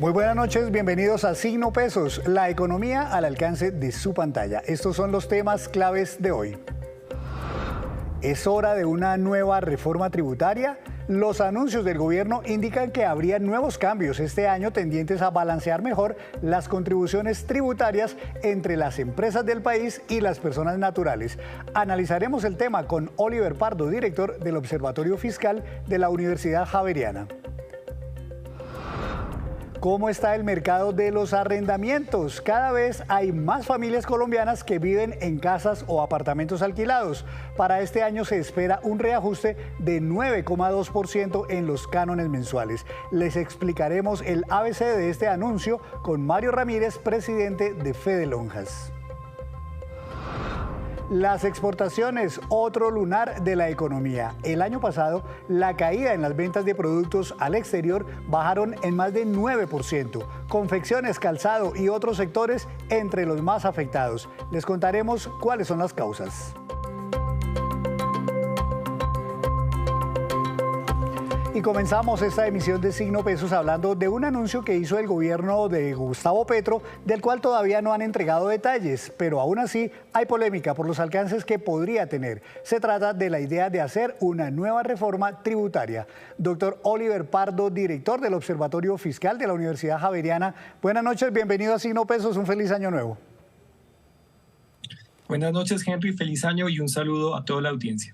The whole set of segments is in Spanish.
Muy buenas noches, bienvenidos a Signo Pesos, la economía al alcance de su pantalla. Estos son los temas claves de hoy. ¿Es hora de una nueva reforma tributaria? Los anuncios del gobierno indican que habría nuevos cambios este año tendientes a balancear mejor las contribuciones tributarias entre las empresas del país y las personas naturales. Analizaremos el tema con Oliver Pardo, director del Observatorio Fiscal de la Universidad Javeriana. ¿Cómo está el mercado de los arrendamientos? Cada vez hay más familias colombianas que viven en casas o apartamentos alquilados. Para este año se espera un reajuste de 9,2% en los cánones mensuales. Les explicaremos el ABC de este anuncio con Mario Ramírez, presidente de Fede Lonjas. Las exportaciones, otro lunar de la economía. El año pasado, la caída en las ventas de productos al exterior bajaron en más de 9%. Confecciones, calzado y otros sectores entre los más afectados. Les contaremos cuáles son las causas. Y comenzamos esta emisión de Signo Pesos hablando de un anuncio que hizo el gobierno de Gustavo Petro, del cual todavía no han entregado detalles, pero aún así hay polémica por los alcances que podría tener. Se trata de la idea de hacer una nueva reforma tributaria. Doctor Oliver Pardo, director del Observatorio Fiscal de la Universidad Javeriana. Buenas noches, bienvenido a Signo Pesos, un feliz año nuevo. Buenas noches, Henry, feliz año y un saludo a toda la audiencia.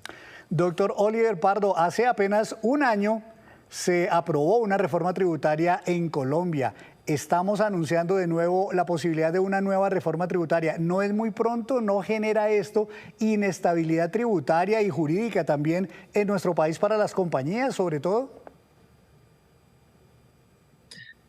Doctor Oliver Pardo, hace apenas un año se aprobó una reforma tributaria en Colombia. Estamos anunciando de nuevo la posibilidad de una nueva reforma tributaria. ¿No es muy pronto? ¿No genera esto inestabilidad tributaria y jurídica también en nuestro país para las compañías, sobre todo?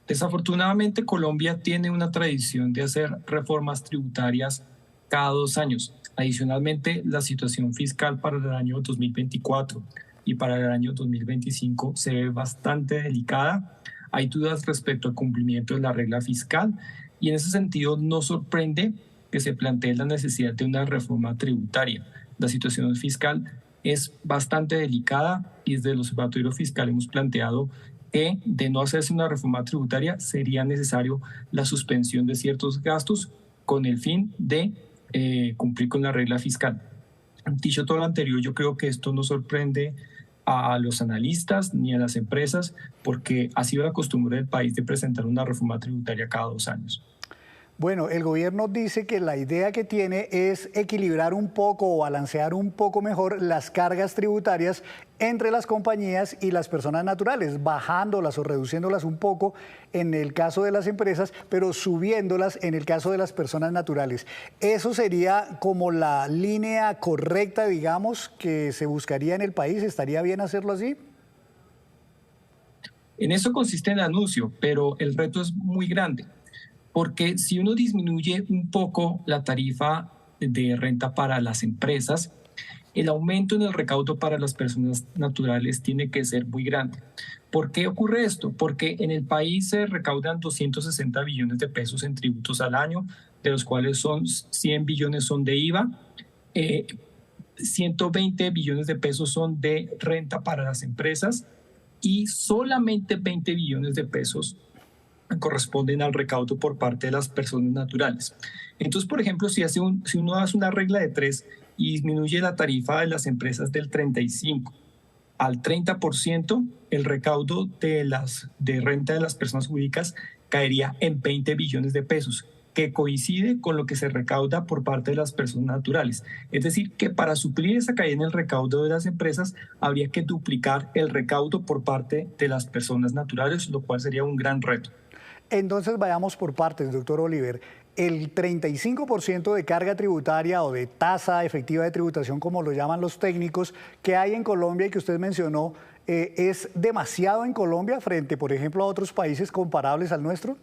Desafortunadamente, Colombia tiene una tradición de hacer reformas tributarias cada 2 años. Adicionalmente, la situación fiscal para el año 2024 y para el año 2025 se ve bastante delicada. Hay dudas respecto al cumplimiento de la regla fiscal y en ese sentido no sorprende que se plantee la necesidad de una reforma tributaria. La situación fiscal es bastante delicada y desde el Observatorio Fiscal hemos planteado que de no hacerse una reforma tributaria sería necesario la suspensión de ciertos gastos con el fin de cumplir con la regla fiscal. Dicho todo lo anterior, yo creo que esto no sorprende a los analistas ni a las empresas porque ha sido la costumbre del país de presentar una reforma tributaria cada 2 años. Bueno, el gobierno dice que la idea que tiene es equilibrar un poco o balancear un poco mejor las cargas tributarias entre las compañías y las personas naturales, bajándolas o reduciéndolas un poco en el caso de las empresas, pero subiéndolas en el caso de las personas naturales. ¿Eso sería como la línea correcta, digamos, que se buscaría en el país? ¿Estaría bien hacerlo así? En eso consiste el anuncio, pero el reto es muy grande. Porque si uno disminuye un poco la tarifa de renta para las empresas, el aumento en el recaudo para las personas naturales tiene que ser muy grande. ¿Por qué ocurre esto? Porque en el país se recaudan 260 billones de pesos en tributos al año, de los cuales 100 billones son de IVA, 120 billones de pesos son de renta para las empresas y solamente 20 billones de pesos corresponden al recaudo por parte de las personas naturales. Entonces, por ejemplo, si uno hace una regla de 3 y disminuye la tarifa de las empresas del 35 al 30%, el recaudo de renta de las personas jurídicas caería en 20 billones de pesos, que coincide con lo que se recauda por parte de las personas naturales. Es decir, que para suplir esa caída en el recaudo de las empresas, habría que duplicar el recaudo por parte de las personas naturales, lo cual sería un gran reto. Entonces vayamos por partes, doctor Oliver. El 35% de carga tributaria o de tasa efectiva de tributación, como lo llaman los técnicos, que hay en Colombia y que usted mencionó, ¿es demasiado en Colombia frente, por ejemplo, a otros países comparables al nuestro?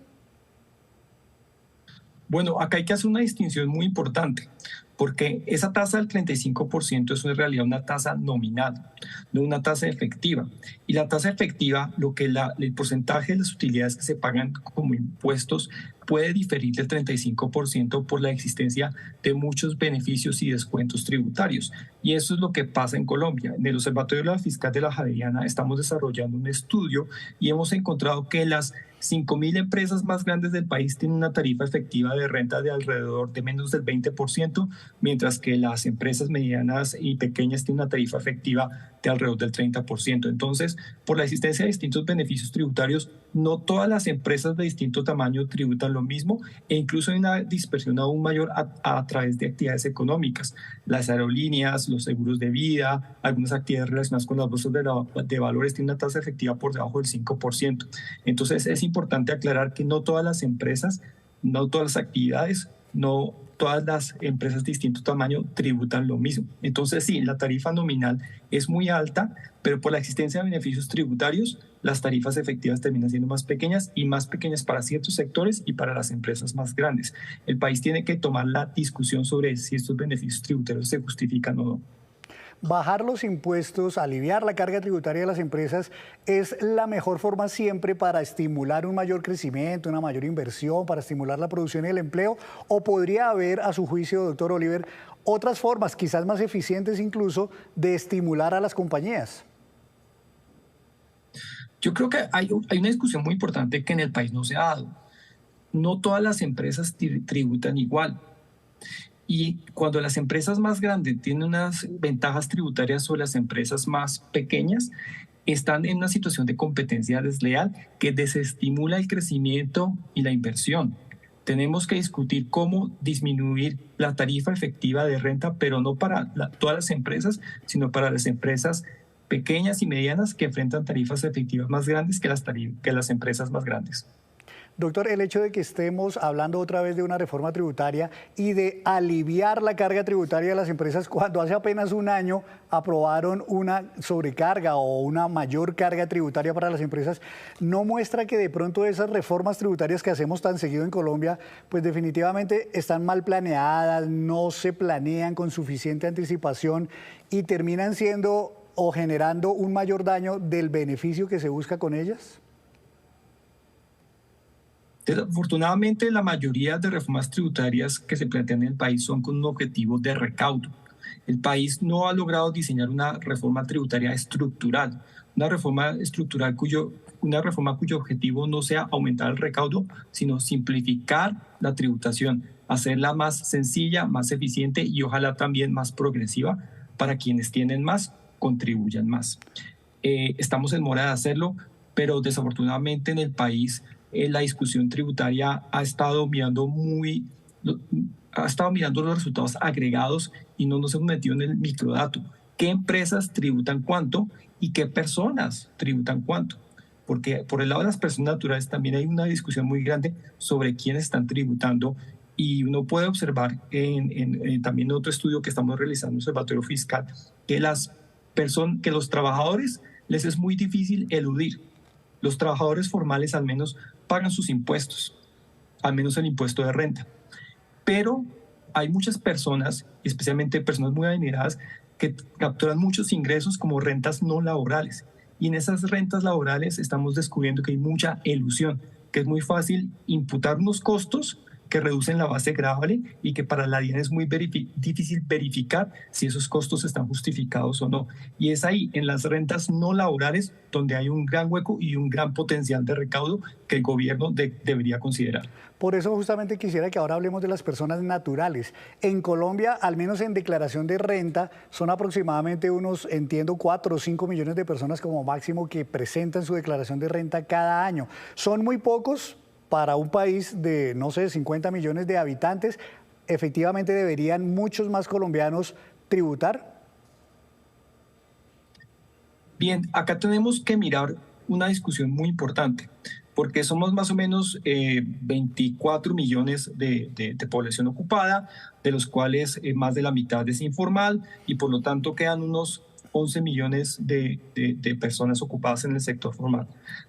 Bueno, acá hay que hacer una distinción muy importante, porque esa tasa del 35% es en realidad una tasa nominal, no una tasa efectiva. Y la tasa efectiva, el porcentaje de las utilidades que se pagan como impuestos puede diferir del 35% por la existencia de muchos beneficios y descuentos tributarios. Y eso es lo que pasa en Colombia. En el Observatorio Fiscal de la Javeriana estamos desarrollando un estudio y hemos encontrado que las 5.000 empresas más grandes del país tienen una tarifa efectiva de renta de alrededor de menos del 20%, mientras que las empresas medianas y pequeñas tienen una tarifa efectiva de alrededor del 30%. Entonces, por la existencia de distintos beneficios tributarios, no todas las empresas de distinto tamaño tributan lo mismo, e incluso hay una dispersión aún mayor a través de actividades económicas. Las aerolíneas, los seguros de vida, algunas actividades relacionadas con las bolsas de valores tienen una tasa efectiva por debajo del 5%. Entonces, es importante aclarar que no todas las empresas, no todas las actividades, no todas las empresas de distinto tamaño tributan lo mismo. Entonces, sí, la tarifa nominal es muy alta, pero por la existencia de beneficios tributarios, las tarifas efectivas terminan siendo más pequeñas y más pequeñas para ciertos sectores y para las empresas más grandes. El país tiene que tomar la discusión sobre si estos beneficios tributarios se justifican o no. Bajar los impuestos, aliviar la carga tributaria de las empresas es la mejor forma siempre para estimular un mayor crecimiento, una mayor inversión, para estimular la producción y el empleo. ¿O podría haber, a su juicio, doctor Oliver, otras formas, quizás más eficientes incluso, de estimular a las compañías? Yo creo que hay una discusión muy importante que en el país no se ha dado. No todas las empresas tributan igual. Y cuando las empresas más grandes tienen unas ventajas tributarias sobre las empresas más pequeñas, están en una situación de competencia desleal que desestimula el crecimiento y la inversión. Tenemos que discutir cómo disminuir la tarifa efectiva de renta, pero no para todas las empresas, sino para las empresas pequeñas y medianas que enfrentan tarifas efectivas más grandes que las empresas más grandes. Doctor, el hecho de que estemos hablando otra vez de una reforma tributaria y de aliviar la carga tributaria de las empresas cuando hace apenas un año aprobaron una sobrecarga o una mayor carga tributaria para las empresas, ¿no muestra que de pronto esas reformas tributarias que hacemos tan seguido en Colombia, pues definitivamente están mal planeadas, no se planean con suficiente anticipación y terminan siendo o generando un mayor daño del beneficio que se busca con ellas? Desafortunadamente, la mayoría de reformas tributarias que se plantean en el país son con un objetivo de recaudo. El país no ha logrado diseñar una reforma tributaria estructural, una reforma cuyo objetivo no sea aumentar el recaudo, sino simplificar la tributación, hacerla más sencilla, más eficiente y ojalá también más progresiva para quienes tienen más, contribuyan más. Estamos en mora de hacerlo, pero desafortunadamente en el país la discusión tributaria ha estado mirando los resultados agregados y no nos hemos metido en el microdato. ¿Qué empresas tributan cuánto y qué personas tributan cuánto? Porque por el lado de las personas naturales también hay una discusión muy grande sobre quiénes están tributando y uno puede observar también en otro estudio que estamos realizando en el Observatorio Fiscal que los trabajadores les es muy difícil eludir. Los trabajadores formales al menos pagan sus impuestos, al menos el impuesto de renta. Pero hay muchas personas, especialmente personas muy adineradas, que capturan muchos ingresos como rentas no laborales. Y en esas rentas laborales estamos descubriendo que hay mucha elusión, que es muy fácil imputar unos costos que reducen la base gravable y que para la DIAN es muy difícil verificar si esos costos están justificados o no. Y es ahí, en las rentas no laborales, donde hay un gran hueco y un gran potencial de recaudo que el gobierno debería considerar. Por eso justamente quisiera que ahora hablemos de las personas naturales. En Colombia, al menos en declaración de renta, son aproximadamente unos, entiendo, 4 o 5 millones de personas como máximo que presentan su declaración de renta cada año. Son muy pocos para un país de, no sé, 50 millones de habitantes. ¿Efectivamente deberían muchos más colombianos tributar? Bien, acá tenemos que mirar una discusión muy importante, porque somos más o menos 24 millones de población ocupada, de los cuales más de la mitad es informal y por lo tanto quedan unos 11 millones de personas ocupadas en el sector formal.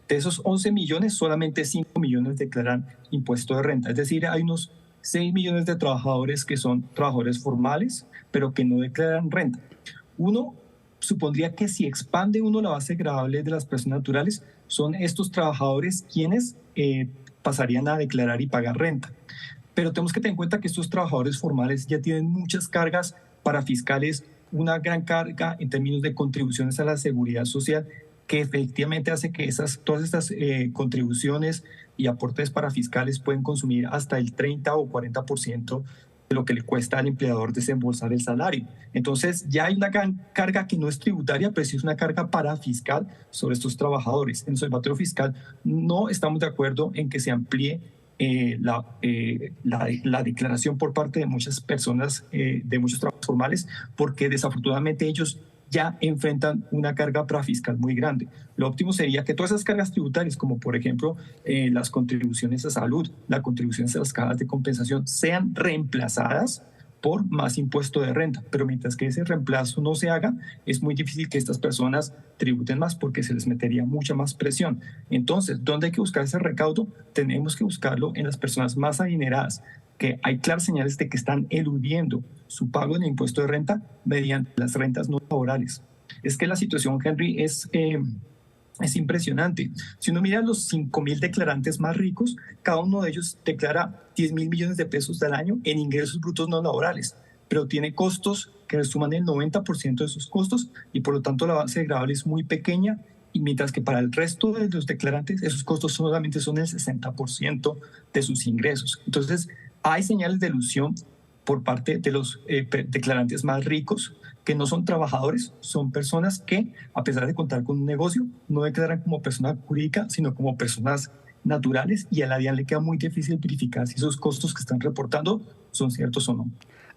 De esos 11 millones, solamente 5 millones declaran impuesto de renta. Es decir, hay unos 6 millones de trabajadores que son trabajadores formales, pero que no declaran renta. Uno supondría que si expande uno la base gravable de las personas naturales, son estos trabajadores quienes pasarían a declarar y pagar renta. Pero tenemos que tener en cuenta que estos trabajadores formales ya tienen muchas cargas para fiscales, una gran carga en términos de contribuciones a la seguridad social que efectivamente hace que todas estas contribuciones y aportes parafiscales pueden consumir hasta el 30 o 40% de lo que le cuesta al empleador desembolsar el salario. Entonces ya hay una gran carga que no es tributaria, pero sí es una carga parafiscal sobre estos trabajadores. En el Observatorio Fiscal no estamos de acuerdo en que se amplíe la declaración por parte de muchas personas, de muchos trabajos formales, porque desafortunadamente ellos ya enfrentan una carga parafiscal muy grande. Lo óptimo sería que todas esas cargas tributarias, como por ejemplo las contribuciones a salud, las contribuciones a las cajas de compensación, sean reemplazadas por más impuesto de renta. Pero mientras que ese reemplazo no se haga, es muy difícil que estas personas tributen más porque se les metería mucha más presión. Entonces, ¿dónde hay que buscar ese recaudo? Tenemos que buscarlo en las personas más adineradas, que hay claras señales de que están eludiendo su pago en el impuesto de renta mediante las rentas no laborales. Es que la situación, Henry, es impresionante. Si uno mira los 5.000 declarantes más ricos, cada uno de ellos declara 10.000 millones de pesos al año en ingresos brutos no laborales, pero tiene costos que suman el 90% de sus costos y por lo tanto la base de gravamen es muy pequeña, y mientras que para el resto de los declarantes esos costos solamente son el 60% de sus ingresos. Entonces hay señales de elusión por parte de los declarantes más ricos, que no son trabajadores, son personas que, a pesar de contar con un negocio, no declaran como persona jurídica, sino como personas naturales, y a la DIAN le queda muy difícil verificar si esos costos que están reportando son ciertos o no.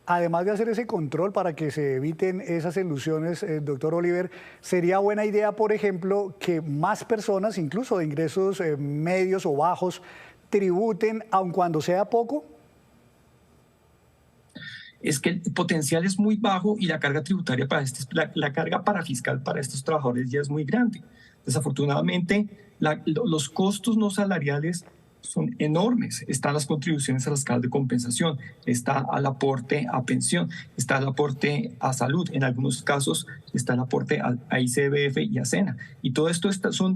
Además de hacer ese control para que se eviten esas ilusiones, doctor Oliver, sería buena idea, por ejemplo, que más personas, incluso de ingresos medios o bajos, tributen, aun cuando sea poco. Es que el potencial es muy bajo y la carga tributaria la carga parafiscal para estos trabajadores ya es muy grande. Desafortunadamente, los costos no salariales son enormes. Están las contribuciones a las cajas de compensación, está el aporte a pensión, está el aporte a salud, en algunos casos está el aporte a ICBF y a SENA. Y todo esto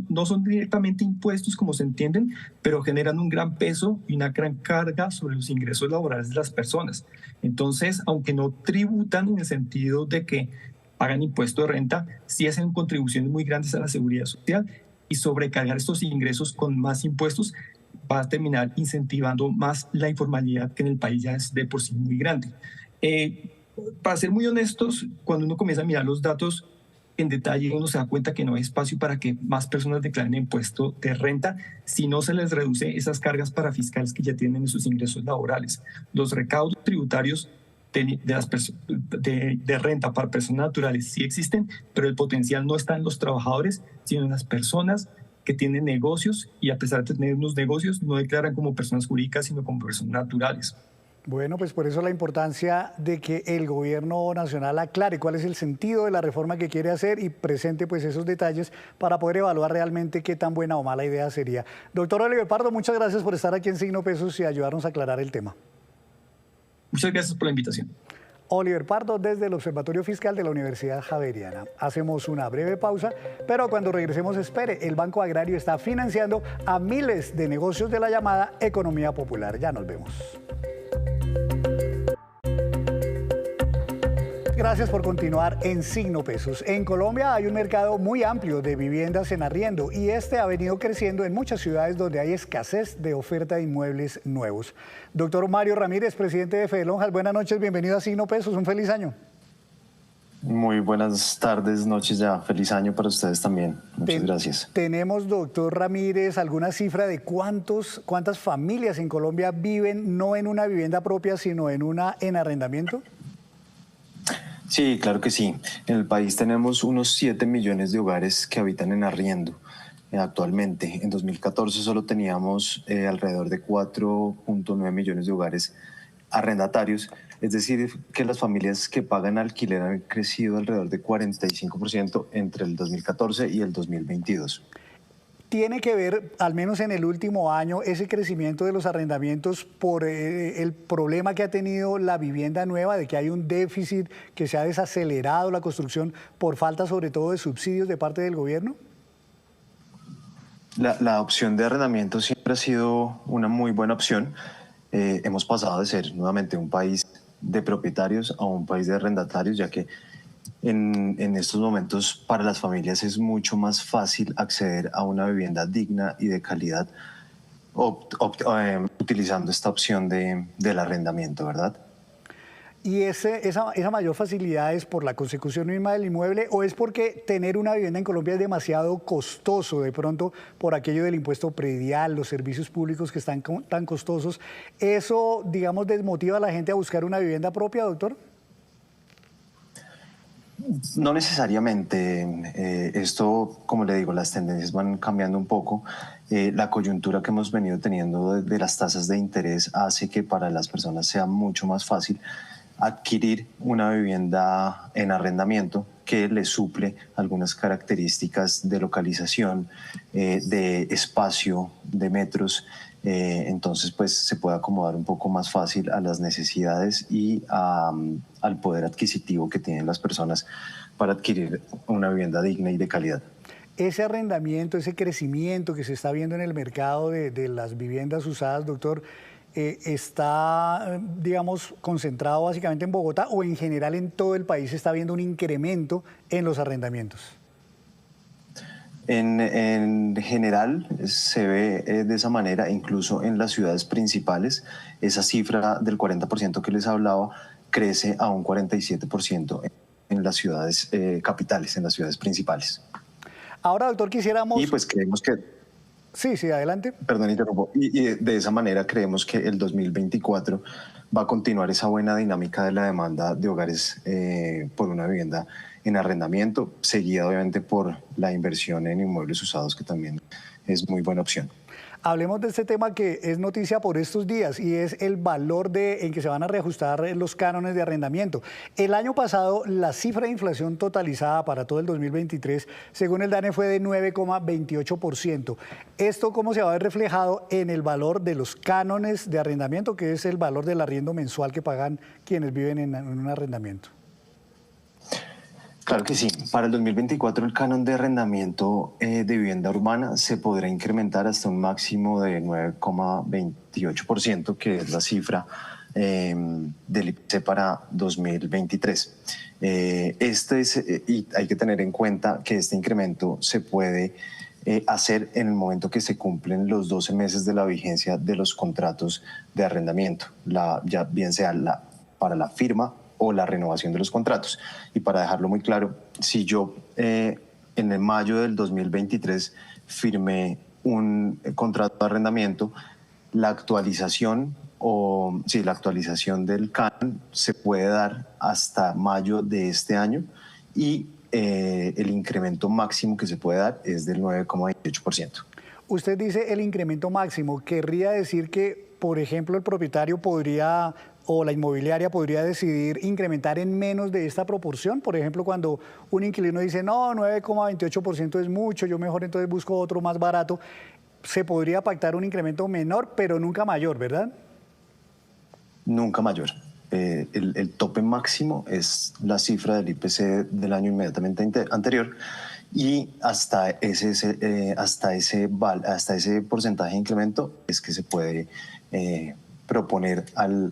no son directamente impuestos, como se entienden, pero generan un gran peso y una gran carga sobre los ingresos laborales de las personas. Entonces, aunque no tributan en el sentido de que pagan impuesto de renta, sí hacen contribuciones muy grandes a la seguridad social, y sobrecargar estos ingresos con más impuestos va a terminar incentivando más la informalidad, que en el país ya es de por sí muy grande. Para ser muy honestos, cuando uno comienza a mirar los datos en detalle, uno se da cuenta que no hay espacio para que más personas declaren impuesto de renta si no se les reduce esas cargas parafiscales que ya tienen en sus ingresos laborales. Los recaudos tributarios de renta para personas naturales sí existen, pero el potencial no está en los trabajadores, sino en las personas que tienen negocios, y a pesar de tener unos negocios no declaran como personas jurídicas, sino como personas naturales. Bueno, pues por eso la importancia de que el gobierno nacional aclare cuál es el sentido de la reforma que quiere hacer y presente pues esos detalles para poder evaluar realmente qué tan buena o mala idea sería. Doctor Oliver Pardo, muchas gracias por estar aquí en Signo Pesos y ayudarnos a aclarar el tema. Muchas gracias por la invitación. Oliver Pardo desde el Observatorio Fiscal de la Universidad Javeriana. Hacemos una breve pausa, pero cuando regresemos espere, el Banco Agrario está financiando a miles de negocios de la llamada economía popular. Ya nos vemos. Gracias por continuar en Signo Pesos. En Colombia hay un mercado muy amplio de viviendas en arriendo y este ha venido creciendo en muchas ciudades donde hay escasez de oferta de inmuebles nuevos. Doctor Mario Ramírez, presidente de Fedelonjas, buenas noches, bienvenido a Signo Pesos, un feliz año. Muy buenas tardes, noches ya, feliz año para ustedes también, muchas gracias. ¿Tenemos, doctor Ramírez, alguna cifra de cuántas familias en Colombia viven no en una vivienda propia, sino en una en arrendamiento? Sí, claro que sí. En el país tenemos unos 7 millones de hogares que habitan en arriendo actualmente. En 2014 solo teníamos alrededor de 4.9 millones de hogares arrendatarios, es decir, que las familias que pagan alquiler han crecido alrededor de 45% entre el 2014 y el 2022. ¿Tiene que ver, al menos en el último año, ese crecimiento de los arrendamientos por el problema que ha tenido la vivienda nueva, de que hay un déficit, que se ha desacelerado la construcción por falta sobre todo de subsidios de parte del gobierno? La opción de arrendamiento siempre ha sido una muy buena opción. Hemos pasado de ser nuevamente un país de propietarios a un país de arrendatarios, ya que en estos momentos para las familias es mucho más fácil acceder a una vivienda digna y de calidad utilizando esta opción del arrendamiento, ¿verdad? ¿Y esa mayor facilidad es por la consecución misma del inmueble o es porque tener una vivienda en Colombia es demasiado costoso, de pronto por aquello del impuesto predial, los servicios públicos que están tan costosos? ¿Eso, digamos, desmotiva a la gente a buscar una vivienda propia, doctor? No necesariamente. Esto, como le digo, las tendencias van cambiando un poco. La coyuntura que hemos venido teniendo de las tasas de interés hace que para las personas sea mucho más fácil adquirir una vivienda en arrendamiento que le suple algunas características de localización, de espacio, de metros. Entonces, pues se puede acomodar un poco más fácil a las necesidades y al poder adquisitivo que tienen las personas para adquirir una vivienda digna y de calidad. Ese arrendamiento, ese crecimiento que se está viendo en el mercado de las viviendas usadas, doctor, está, digamos, concentrado básicamente en Bogotá o en general en todo el país se está viendo un incremento en los arrendamientos. En general se ve de esa manera, incluso en las ciudades principales, esa cifra del 40% que les hablaba crece a un 47% en las ciudades capitales, en las ciudades principales. Ahora, doctor, quisiéramos... Y pues creemos que... Sí, sí, adelante. Perdón, interrumpo. Y de esa manera creemos que el 2024 va a continuar esa buena dinámica de la demanda de hogares por una vivienda en arrendamiento, seguida obviamente por la inversión en inmuebles usados, que también es muy buena opción. Hablemos de este tema que es noticia por estos días y es el valor en que se van a reajustar los cánones de arrendamiento. El año pasado, la cifra de inflación totalizada para todo el 2023, según el DANE, fue de 9,28%. ¿Esto cómo se va a ver reflejado en el valor de los cánones de arrendamiento, que es el valor del arriendo mensual que pagan quienes viven en un arrendamiento? Claro que sí. Para el 2024 el canon de arrendamiento de vivienda urbana se podrá incrementar hasta un máximo de 9,28%, que es la cifra del IPC para 2023. Y hay que tener en cuenta que este incremento se puede hacer en el momento que se cumplen los 12 meses de la vigencia de los contratos de arrendamiento, ya bien sea para la firma o la renovación de los contratos. Y para dejarlo muy claro, si yo en el mayo del 2023 firmé un contrato de arrendamiento, la actualización del CAN se puede dar hasta mayo de este año y el incremento máximo que se puede dar es del 9,28%. Usted dice el incremento máximo, ¿querría decir que, por ejemplo, el propietario podría o la inmobiliaria podría decidir incrementar en menos de esta proporción? Por ejemplo, cuando un inquilino dice, no, 9,28% es mucho, yo mejor entonces busco otro más barato, se podría pactar un incremento menor, pero nunca mayor, ¿verdad? Nunca mayor. El tope máximo es la cifra del IPC del año inmediatamente anterior y hasta ese porcentaje de incremento es que se puede proponer al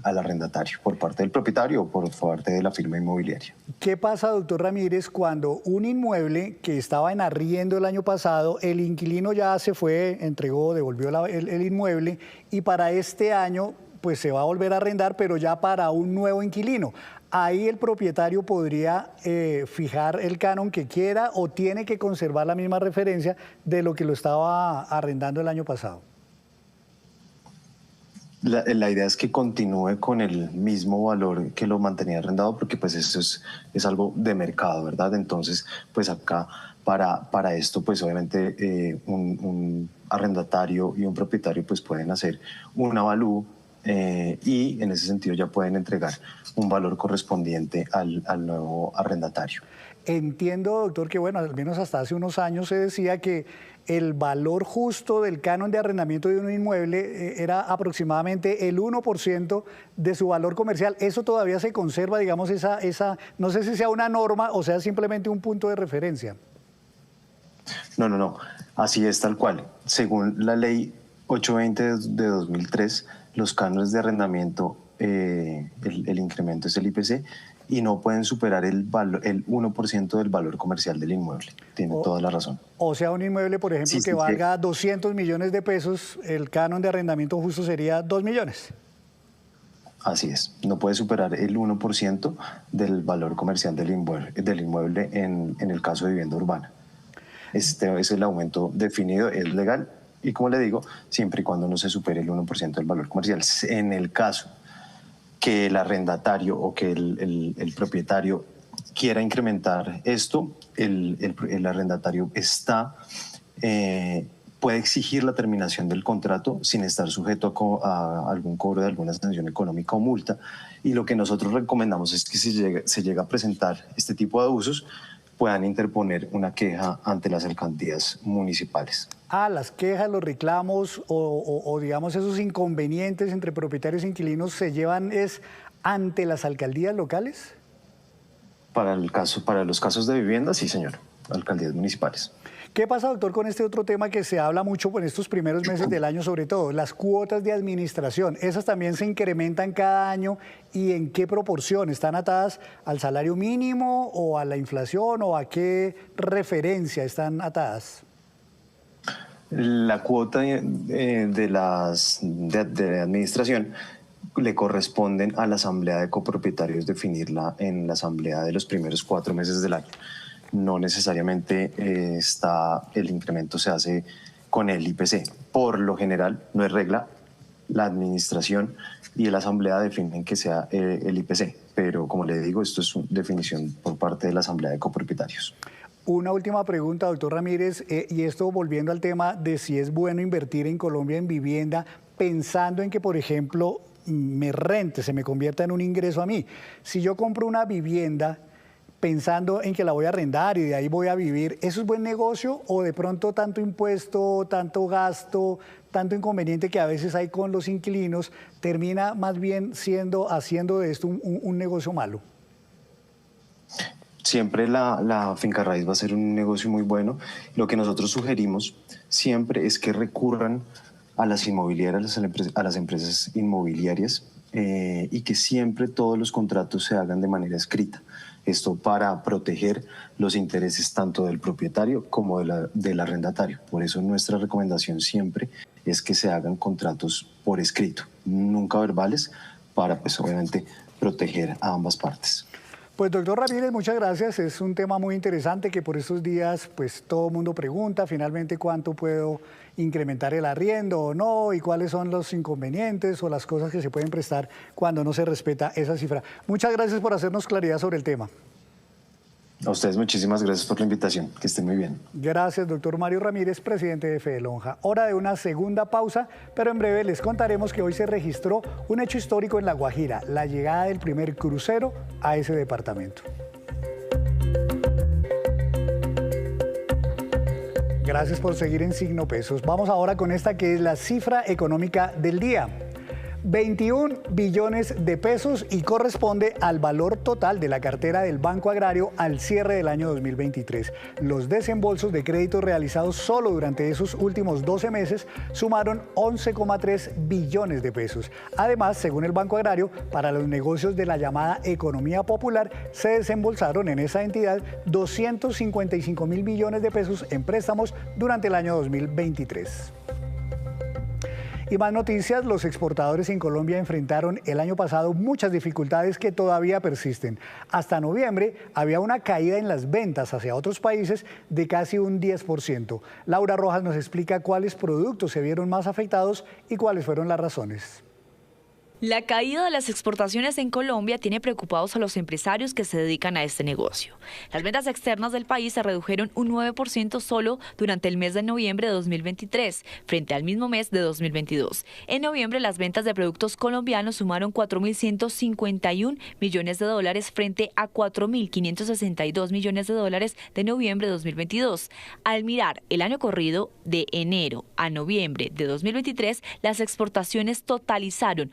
arrendatario por parte del propietario o por parte de la firma inmobiliaria. ¿Qué pasa, doctor Ramírez, cuando un inmueble que estaba en arriendo el año pasado, el inquilino ya se fue, entregó, devolvió el inmueble y para este año pues se va a volver a arrendar, pero ya para un nuevo inquilino? Ahí el propietario podría fijar el canon que quiera o tiene que conservar la misma referencia de lo que lo estaba arrendando el año pasado. La idea es que continúe con el mismo valor que lo mantenía arrendado, porque pues eso es algo de mercado, ¿verdad? Entonces, pues acá para esto, pues obviamente un arrendatario y un propietario pues pueden hacer un avalúo y en ese sentido ya pueden entregar un valor correspondiente al nuevo arrendatario. Entiendo, doctor, que bueno, al menos hasta hace unos años se decía que el valor justo del canon de arrendamiento de un inmueble era aproximadamente el 1% de su valor comercial. ¿Eso todavía se conserva, digamos, no sé si sea una norma o sea simplemente un punto de referencia? No. Así es tal cual. Según la ley 820 de 2003, los cánones de arrendamiento el incremento es el IPC y no pueden superar el 1% del valor comercial del inmueble. Tiene toda la razón. O sea, un inmueble, por ejemplo, que valga 200 millones de pesos, el canon de arrendamiento justo sería 2 millones. Así es, no puede superar el 1% del valor comercial del inmueble en el caso de vivienda urbana. Este es el aumento definido, es legal y, como le digo, siempre y cuando no se supere el 1% del valor comercial. En el caso que el arrendatario o que el propietario quiera incrementar esto, el arrendatario puede exigir la terminación del contrato sin estar sujeto a algún cobro de alguna sanción económica o multa. Y lo que nosotros recomendamos es que si se llega a presentar este tipo de abusos, puedan interponer una queja ante las alcaldías municipales. Las quejas, los reclamos o digamos esos inconvenientes entre propietarios e inquilinos se llevan ante las alcaldías locales. Para los casos de vivienda, sí, señor, alcaldías municipales. ¿Qué pasa, doctor, con este otro tema que se habla mucho en estos primeros meses del año, sobre todo, las cuotas de administración? ¿Esas también se incrementan cada año y en qué proporción? ¿Están atadas al salario mínimo o a la inflación o a qué referencia están atadas? La cuota de administración le corresponden a la asamblea de copropietarios definirla en la asamblea de los primeros 4 meses del año. No necesariamente el incremento se hace con el IPC. Por lo general, no es regla, la administración y la asamblea definen que sea el IPC, pero como le digo, esto es una definición por parte de la asamblea de copropietarios. Una última pregunta, doctor Ramírez, y esto volviendo al tema de si es bueno invertir en Colombia en vivienda, pensando en que, por ejemplo, me rente, se me convierta en un ingreso a mí. Si yo compro una vivienda pensando en que la voy a arrendar y de ahí voy a vivir, ¿eso es buen negocio o de pronto tanto impuesto, tanto gasto, tanto inconveniente que a veces hay con los inquilinos, termina más bien haciendo de esto un negocio malo? Siempre la finca raíz va a ser un negocio muy bueno. Lo que nosotros sugerimos siempre es que recurran a las inmobiliarias, a las empresas inmobiliarias y que siempre todos los contratos se hagan de manera escrita. Esto para proteger los intereses tanto del propietario como del arrendatario. Por eso nuestra recomendación siempre es que se hagan contratos por escrito, nunca verbales, para pues obviamente proteger a ambas partes. Pues doctor Ramírez, muchas gracias. Es un tema muy interesante que por estos días pues todo el mundo pregunta finalmente cuánto puedo incrementar el arriendo o no y cuáles son los inconvenientes o las cosas que se pueden prestar cuando no se respeta esa cifra. Muchas gracias por hacernos claridad sobre el tema. A ustedes muchísimas gracias por la invitación. Que estén muy bien. Gracias, doctor Mario Ramírez, presidente de Fedelonja. Hora de una segunda pausa, pero en breve les contaremos que hoy se registró un hecho histórico en La Guajira, la llegada del primer crucero a ese departamento. Gracias por seguir en Signo Pesos. Vamos ahora con esta que es la cifra económica del día. 21 billones de pesos y corresponde al valor total de la cartera del Banco Agrario al cierre del año 2023. Los desembolsos de crédito realizados solo durante esos últimos 12 meses sumaron 11,3 billones de pesos. Además, según el Banco Agrario, para los negocios de la llamada economía popular se desembolsaron en esa entidad 255 mil millones de pesos en préstamos durante el año 2023. Y más noticias, los exportadores en Colombia enfrentaron el año pasado muchas dificultades que todavía persisten. Hasta noviembre había una caída en las ventas hacia otros países de casi un 10%. Laura Rojas nos explica cuáles productos se vieron más afectados y cuáles fueron las razones. La caída de las exportaciones en Colombia tiene preocupados a los empresarios que se dedican a este negocio. Las ventas externas del país se redujeron un 9% solo durante el mes de noviembre de 2023, frente al mismo mes de 2022. En noviembre, las ventas de productos colombianos sumaron 4.151 millones de dólares frente a 4.562 millones de dólares de noviembre de 2022. Al mirar el año corrido, de enero a noviembre de 2023, las exportaciones totalizaron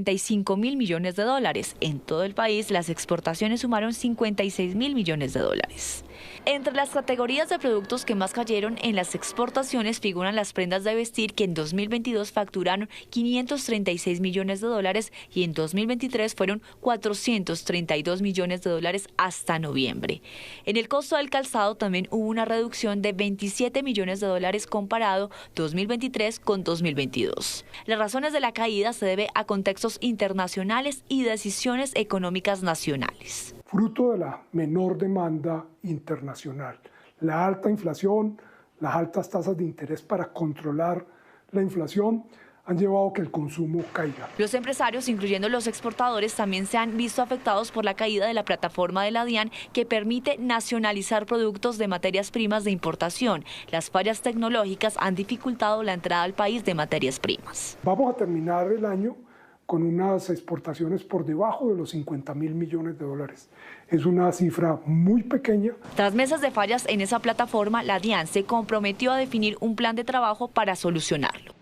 45.000 millones de dólares. En todo el país, las exportaciones sumaron 56.000 millones de dólares. Entre las categorías de productos que más cayeron en las exportaciones figuran las prendas de vestir, que en 2022 facturaron 536 millones de dólares y en 2023 fueron 432 millones de dólares hasta noviembre. En el costo del calzado también hubo una reducción de 27 millones de dólares comparado 2023 con 2022. Las razones de la caída se debe a contextos internacionales y decisiones económicas nacionales. Fruto de la menor demanda internacional, la alta inflación, las altas tasas de interés para controlar la inflación han llevado a que el consumo caiga. Los empresarios, incluyendo los exportadores, también se han visto afectados por la caída de la plataforma de la DIAN, que permite nacionalizar productos de materias primas de importación. Las fallas tecnológicas han dificultado la entrada al país de materias primas. Vamos a terminar el año con unas exportaciones por debajo de los 50.000 millones de dólares. Es una cifra muy pequeña. Tras meses de fallas en esa plataforma, la DIAN se comprometió a definir un plan de trabajo para solucionarlo.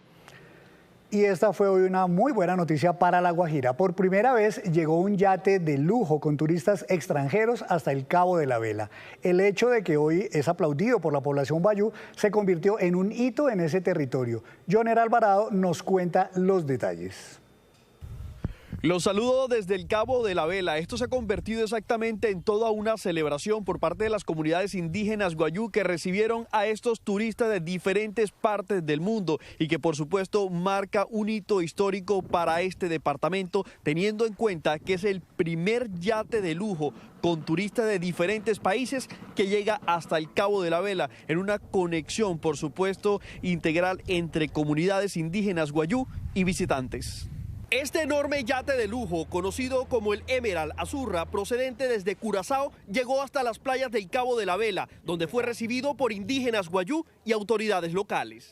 Y esta fue hoy una muy buena noticia para La Guajira. Por primera vez llegó un yate de lujo con turistas extranjeros hasta el Cabo de la Vela. El hecho de que hoy es aplaudido por la población wayuu se convirtió en un hito en ese territorio. Joner Alvarado nos cuenta los detalles. Los saludo desde el Cabo de la Vela. Esto se ha convertido exactamente en toda una celebración por parte de las comunidades indígenas wayuu, que recibieron a estos turistas de diferentes partes del mundo y que por supuesto marca un hito histórico para este departamento, teniendo en cuenta que es el primer yate de lujo con turistas de diferentes países que llega hasta el Cabo de la Vela, en una conexión por supuesto integral entre comunidades indígenas wayuu y visitantes. Este enorme yate de lujo, conocido como el Emerald Azurra, procedente desde Curazao, llegó hasta las playas del Cabo de la Vela, donde fue recibido por indígenas wayuu y autoridades locales.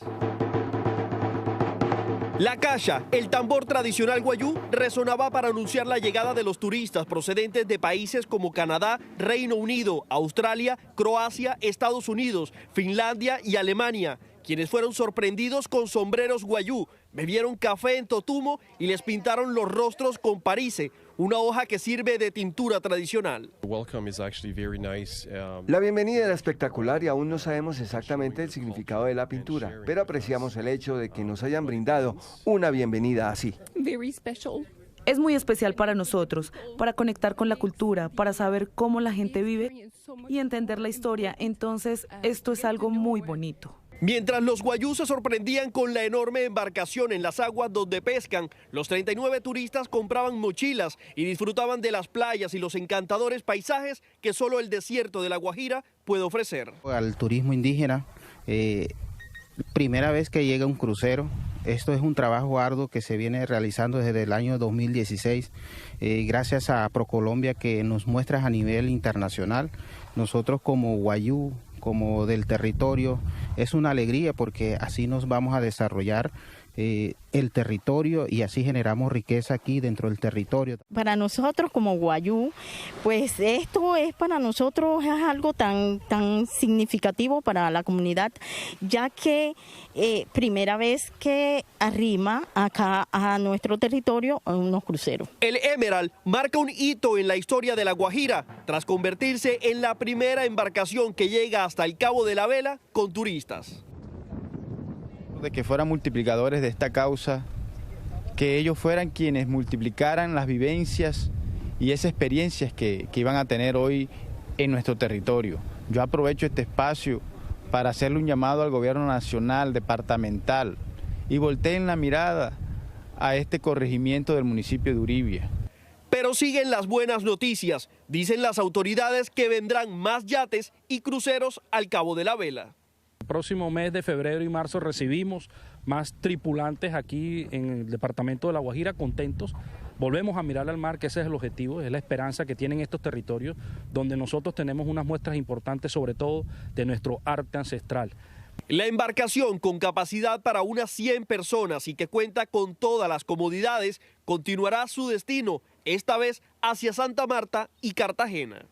La cacha, el tambor tradicional wayuu, resonaba para anunciar la llegada de los turistas procedentes de países como Canadá, Reino Unido, Australia, Croacia, Estados Unidos, Finlandia y Alemania, quienes fueron sorprendidos con sombreros wayuu, bebieron café en totumo y les pintaron los rostros con parise, una hoja que sirve de tintura tradicional. La bienvenida era espectacular y aún no sabemos exactamente el significado de la pintura, pero apreciamos el hecho de que nos hayan brindado una bienvenida así. Es muy especial para nosotros, para conectar con la cultura, para saber cómo la gente vive y entender la historia. Entonces, esto es algo muy bonito. Mientras los wayuu se sorprendían con la enorme embarcación en las aguas donde pescan, los 39 turistas compraban mochilas y disfrutaban de las playas y los encantadores paisajes que solo el desierto de La Guajira puede ofrecer. Al turismo indígena, primera vez que llega un crucero. Esto es un trabajo arduo que se viene realizando desde el año 2016, gracias a ProColombia, que nos muestra a nivel internacional. Nosotros como wayuu, como del territorio, es una alegría porque así nos vamos a desarrollar el territorio y así generamos riqueza aquí dentro del territorio. Para nosotros como wayuu, pues esto es para nosotros es algo tan significativo para la comunidad, ya que primera vez que arrima acá a nuestro territorio unos cruceros. El Emerald marca un hito en la historia de La Guajira, tras convertirse en la primera embarcación que llega hasta el Cabo de la Vela con turistas. De que fueran multiplicadores de esta causa, que ellos fueran quienes multiplicaran las vivencias y esas experiencias que iban a tener hoy en nuestro territorio. Yo aprovecho este espacio para hacerle un llamado al gobierno nacional, departamental, y volteen la mirada a este corregimiento del municipio de Uribia. Pero siguen las buenas noticias. Dicen las autoridades que vendrán más yates y cruceros al Cabo de la Vela. El próximo mes de febrero y marzo recibimos más tripulantes aquí en el departamento de La Guajira, contentos. Volvemos a mirar al mar, que ese es el objetivo, es la esperanza que tienen estos territorios, donde nosotros tenemos unas muestras importantes, sobre todo de nuestro arte ancestral. La embarcación, con capacidad para unas 100 personas y que cuenta con todas las comodidades, continuará su destino, esta vez hacia Santa Marta y Cartagena.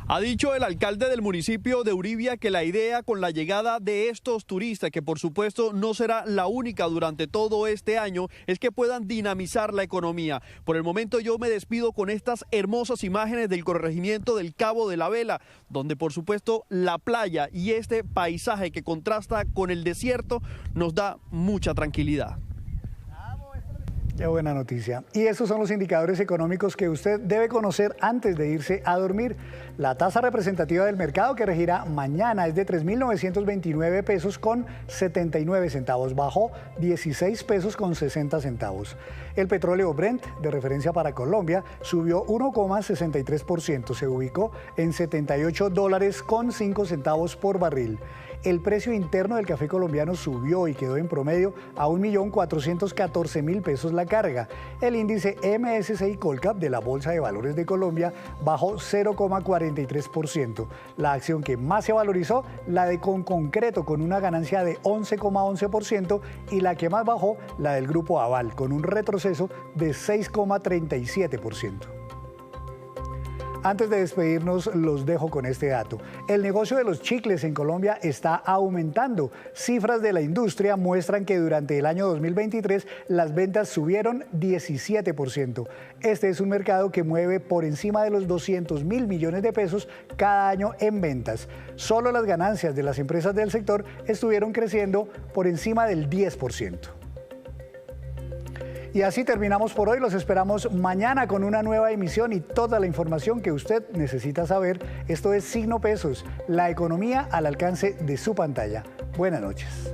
Ha dicho el alcalde del municipio de Uribia que la idea con la llegada de estos turistas, que por supuesto no será la única durante todo este año, es que puedan dinamizar la economía. Por el momento yo me despido con estas hermosas imágenes del corregimiento del Cabo de la Vela, donde por supuesto la playa y este paisaje que contrasta con el desierto nos da mucha tranquilidad. Qué buena noticia. Y esos son los indicadores económicos que usted debe conocer antes de irse a dormir. La tasa representativa del mercado que regirá mañana es de 3.929 pesos con 79 centavos, bajó 16 pesos con 60 centavos. El petróleo Brent, de referencia para Colombia, subió 1,63%, se ubicó en $78 con 5 centavos por barril. El precio interno del café colombiano subió y quedó en promedio a 1.414.000 pesos la carga. El índice MSCI Colcap de la Bolsa de Valores de Colombia bajó 0,43%. La acción que más se valorizó, la de Concreto, con una ganancia de 11,11%, y la que más bajó, la del Grupo Aval, con un retroceso de 6,37%. Antes de despedirnos, los dejo con este dato. El negocio de los chicles en Colombia está aumentando. Cifras de la industria muestran que durante el año 2023 las ventas subieron 17%. Este es un mercado que mueve por encima de los 200.000 millones de pesos cada año en ventas. Solo las ganancias de las empresas del sector estuvieron creciendo por encima del 10%. Y así terminamos por hoy. Los esperamos mañana con una nueva emisión y toda la información que usted necesita saber. Esto es Signo Pesos, la economía al alcance de su pantalla. Buenas noches.